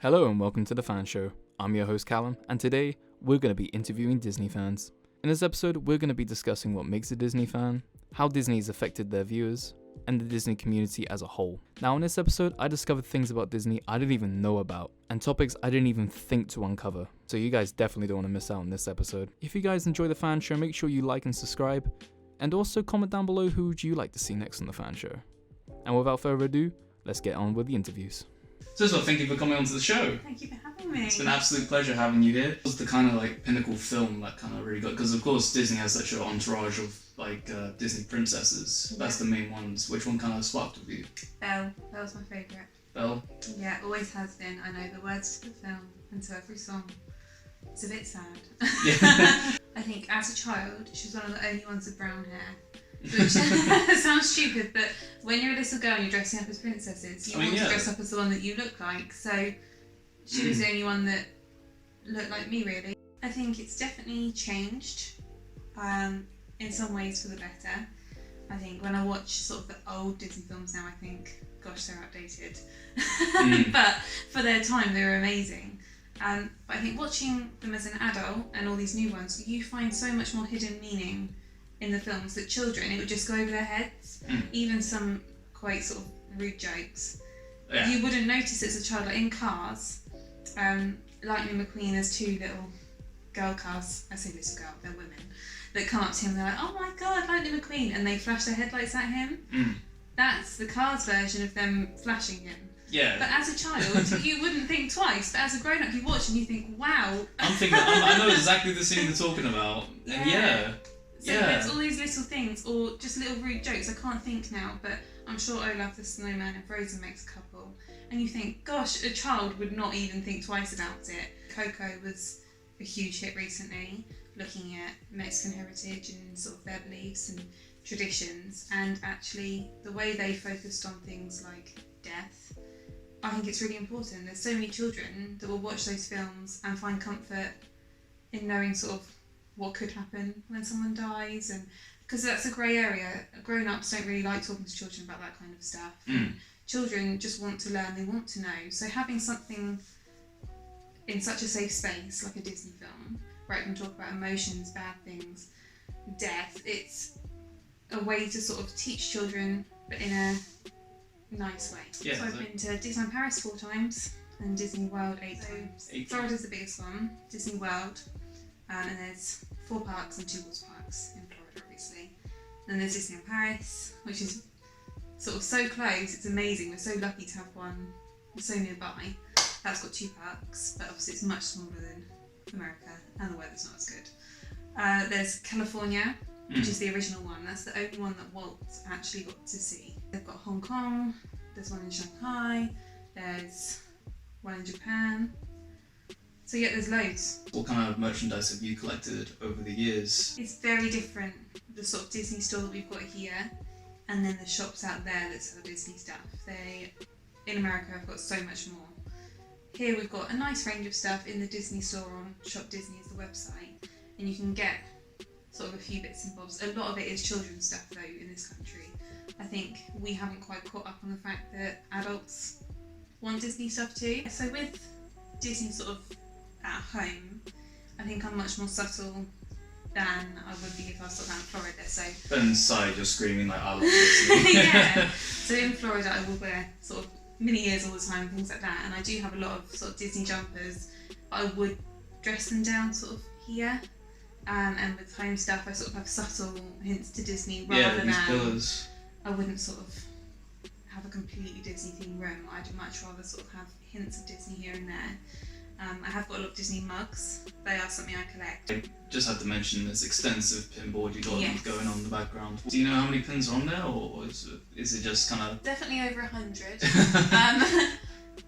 Hello and welcome to The Fan Show. I'm your host Callum, and today we're going to be interviewing Disney fans. In this episode, we're going to be discussing what makes a Disney fan, how Disney has affected their viewers, and the Disney community as a whole. Now in this episode, I discovered things about Disney I didn't even know about, and topics I didn't even think to uncover. So you guys definitely don't want to miss out on this episode. If you guys enjoy The Fan Show, make sure you like and subscribe, and also comment down below who would you like to see next on The Fan Show. And without further ado, let's get on with the interviews. So first of all, thank you for coming onto the show. Thank you for having me. It's been an absolute pleasure having you here. It was the kind of like pinnacle film that kind of really got, because of course Disney has such an entourage of like Disney princesses. Yeah. That's the main ones. Which one kind of sparked with you? Belle. Belle's my favourite. Belle? Yeah, it always has been. I know the words to the film and to every song. It's a bit sad. Yeah. I think as a child, she was one of the only ones with brown hair. Which sounds stupid, but when you're a little girl and you're dressing up as princesses, you want to dress up as the one that you look like. So she was the only one that looked like me, really. I think it's definitely changed in some ways for the better. I think when I watch sort of the old Disney films now, I think, gosh, they're outdated. But for their time, they were amazing. But I think watching them as an adult and all these new ones, you find so much more hidden meaning in the films that children, it would just go over their heads. Even some quite sort of rude jokes. Yeah. You wouldn't notice it as a child. Like in Cars, Lightning McQueen, there's two little girl cars, I say little girl, they're women, that come up to him and they're like, oh my god, Lightning McQueen, and they flash their headlights at him. That's the Cars version of them flashing him. Yeah. But as a child, you wouldn't think twice, but as a grown-up, you watch and you think, wow. I know exactly the scene you're talking about. Yeah. So there's all these little things, or just little rude jokes. I can't think now, but I'm sure Olaf the Snowman and Frozen makes a couple. And you think, gosh, a child would not even think twice about it. Coco was a huge hit recently, looking at Mexican heritage and sort of their beliefs and traditions. And actually, the way they focused on things like death, I think it's really important. There's so many children that will watch those films and find comfort in knowing sort of what could happen when someone dies, and because that's a grey area. Grown-ups don't really like talking to children about that kind of stuff. Children just want to learn, they want to know. So having something in such a safe space like a Disney film where it can talk about emotions, bad things, death, it's a way to sort of teach children, but in a nice way. Yeah, so I've been to Disneyland Paris 4 times and Disney World 8 times. Florida's the biggest one, Disney World. And there's 4 parks and 2 water parks in Florida, obviously. Then there's Disneyland Paris, which is sort of so close, it's amazing. We're so lucky to have one so nearby. That's got 2 parks, but obviously it's much smaller than America, and the weather's not as good. There's California, which is the original one. That's the only one that Walt actually got to see. They've got Hong Kong, there's one in Shanghai, there's one in Japan. So yeah, there's loads. What kind of merchandise have you collected over the years? It's very different, the sort of Disney store that we've got here, and then the shops out there that sell Disney stuff. In America, I've got so much more. Here we've got a nice range of stuff in the Disney store on Shop Disney is the website, and you can get sort of a few bits and bobs. A lot of it is children's stuff though in this country. I think we haven't quite caught up on the fact that adults want Disney stuff too. So with Disney sort of at home, I think I'm much more subtle than I would be if I was sort of out in Florida. So inside you're screaming like I love Disney. Yeah. So in Florida I will wear sort of mini ears all the time, things like that, and I do have a lot of sort of Disney jumpers, but I would dress them down sort of here. And with home stuff I sort of have subtle hints to Disney rather than pillars. I wouldn't sort of have a completely Disney themed room. I'd much rather sort of have hints of Disney here and there. I have got a lot of Disney mugs. They are something I collect. I just had to mention this extensive pin board you got going on in the background. Do you know how many pins are on there, or is it just kind of... Definitely over 100.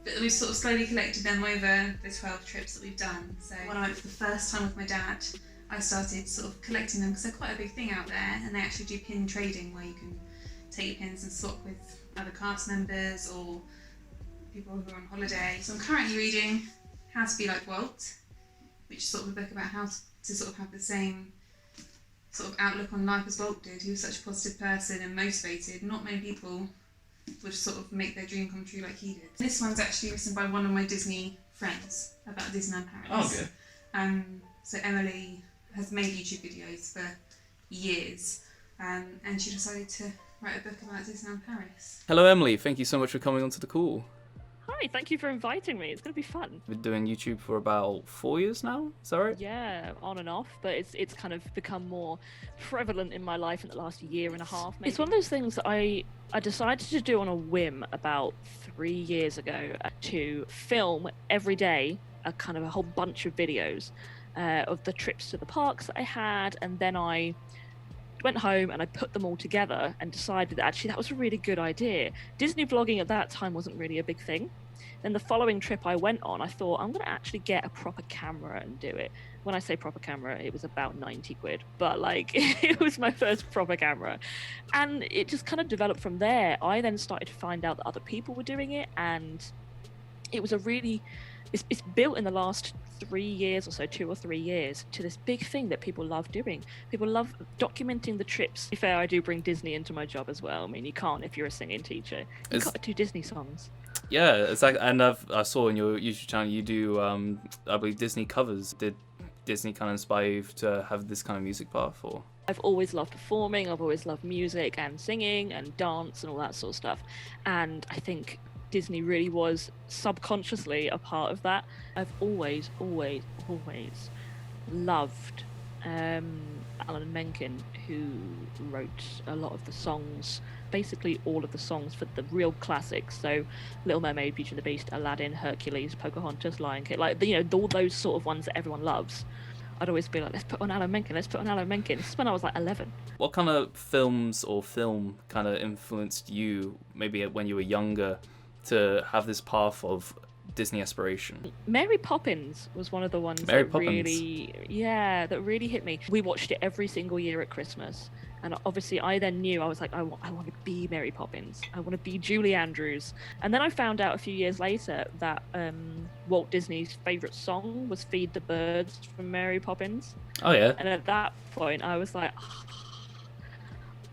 But we've sort of slowly collected them over the 12 trips that we've done. So when I went for the first time with my dad, I started sort of collecting them because they're quite a big thing out there, and they actually do pin trading where you can take your pins and swap with other cast members or people who are on holiday. So I'm currently reading How to Be Like Walt, which is sort of a book about how to sort of have the same sort of outlook on life as Walt did. He was such a positive person and motivated. Not many people would sort of make their dream come true like he did. This one's actually written by one of my Disney friends about Disneyland Paris. Oh, okay. So Emily has made YouTube videos for years, and she decided to write a book about Disneyland Paris. Hello, Emily. Thank you so much for coming onto the call. Hi, thank you for inviting me. It's going to be fun. We've been doing YouTube for about 4 years now, is that right? Yeah, on and off, but it's kind of become more prevalent in my life in the last year and a half. Maybe. It's one of those things that I decided to do on a whim about 3 years ago, to film every day a kind of a whole bunch of videos of the trips to the parks that I had, and then I went home and I put them all together and decided that actually that was a really good idea. Disney vlogging at that time wasn't really a big thing. Then the following trip I went on, I thought I'm going to actually get a proper camera and do it. When I say proper camera, it was about 90 quid, but like it was my first proper camera. And it just kind of developed from there. I then started to find out that other people were doing it, and it was it's built in the last 3 years or so, 2 or 3 years, to this big thing that people love doing. People love documenting the trips. To be fair, I do bring Disney into my job as well. I mean, you can't if you're a singing teacher. You've got to do Disney songs. Yeah, exactly. And I saw on your YouTube channel you do, I believe, Disney covers. Did Disney kind of inspire you to have this kind of music path, or? I've always loved performing. I've always loved music and singing and dance and all that sort of stuff. And I think Disney really was subconsciously a part of that. I've always loved Alan Menken, who wrote a lot of the songs, basically all of the songs for the real classics. So Little Mermaid, Beauty and the Beast, Aladdin, Hercules, Pocahontas, Lion King, like, you know, all those sort of ones that everyone loves. I'd always be like, let's put on Alan Menken. This is when I was like 11. What kind of films or film kind of influenced you, maybe when you were younger, to have this path of Disney aspiration? Mary Poppins was one of the ones that really hit me. We watched it every single year at Christmas, and obviously I then knew, I was like, I want to be Mary Poppins. I want to be Julie Andrews. And then I found out a few years later that Walt Disney's favourite song was Feed the Birds from Mary Poppins. Oh yeah. And at that point I was like,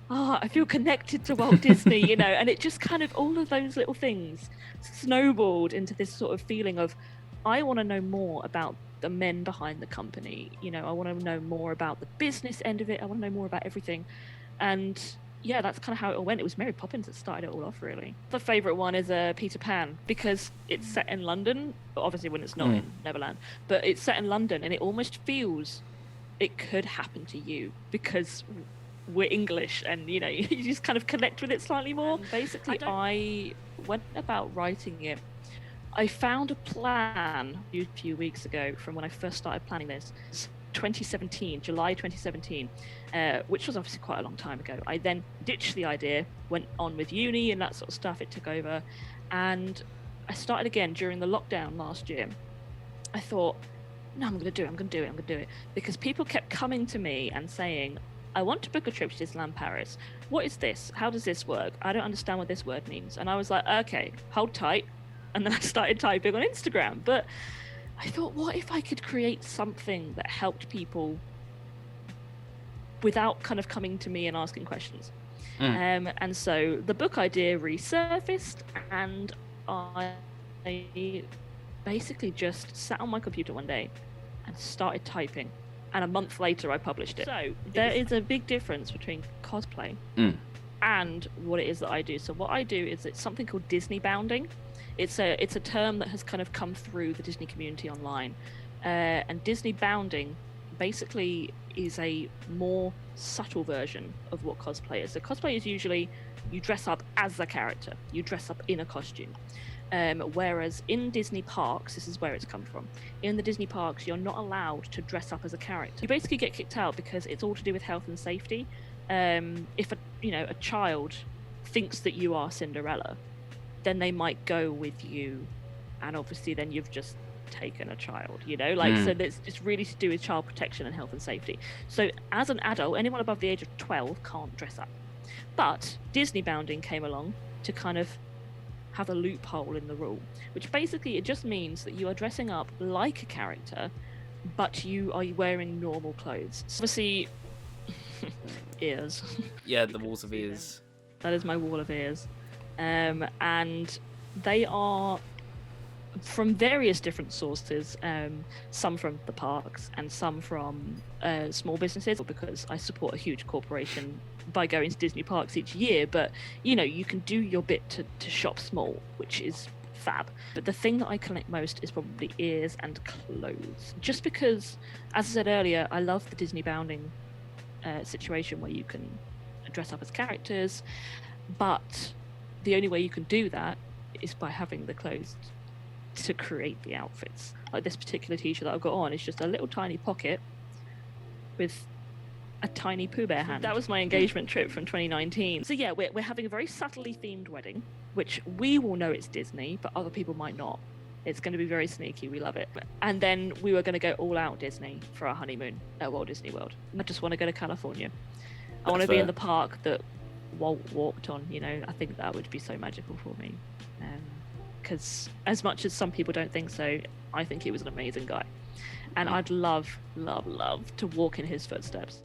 I feel connected to Walt Disney, you know, and it just kind of, all of those little things snowballed into this sort of feeling of, I want to know more about the men behind the company, you know, I want to know more about the business end of it, I want to know more about everything. And yeah, that's kind of how it all went. It was Mary Poppins that started it all off, really. The favourite one is Peter Pan, because it's set in London, but obviously when it's not in Neverland, but it's set in London, and it almost feels it could happen to you, because we're English, and you know, you just kind of connect with it slightly more. And basically, I went about writing it. I found a plan a few weeks ago from when I first started planning this, 2017, July 2017, which was obviously quite a long time ago. I then ditched the idea, went on with uni and that sort of stuff. It took over, and I started again during the lockdown last year. I thought, no, I'm going to do it, because people kept coming to me and saying, I want to book a trip to Disneyland Paris. What is this? How does this work? I don't understand what this word means. And I was like, okay, hold tight. And then I started typing on Instagram. But I thought, what if I could create something that helped people without kind of coming to me and asking questions? And so the book idea resurfaced, and I basically just sat on my computer one day and started typing. And a month later, I published it. So there is a big difference between cosplay and what it is that I do. So what I do is, it's something called Disney bounding. It's a term that has kind of come through the Disney community online. And Disney bounding basically is a more subtle version of what cosplay is. So cosplay is usually you dress up as a character. You dress up in a costume. Whereas in Disney parks, this is where it's come from. In the Disney parks, you're not allowed to dress up as a character. You basically get kicked out because it's all to do with health and safety. If a child thinks that you are Cinderella, then they might go with you, and obviously then you've just taken a child. So it's really to do with child protection and health and safety. So as an adult, anyone above the age of 12 can't dress up. But Disney bounding came along to kind of have a loophole in the rule, which basically it just means that you are dressing up like a character, but you are wearing normal clothes. So obviously, ears. Yeah, the walls of ears. That is my wall of ears. and they are from various different sources, some from the parks and some from small businesses, because I support a huge corporation by going to Disney parks each year. But you can do your bit to shop small, which is fab. But the thing that I collect most is probably ears and clothes, just because, as I said earlier, I love the Disney bounding situation where you can dress up as characters, but the only way you can do that is by having the clothes to create the outfits. Like this particular t-shirt that I've got on is just a little tiny pocket with a tiny Pooh Bear hand. That was my engagement trip from 2019. So yeah, we're having a very subtly themed wedding, which we will know it's Disney, but other people might not. It's going to be very sneaky. We love it. And then we were going to go all out Disney for our honeymoon at Walt Disney World. I just want to go to California. I want to be in the park that Walt walked on. I think that would be so magical for me. Because as much as some people don't think so, I think he was an amazing guy. And I'd love, love, love to walk in his footsteps.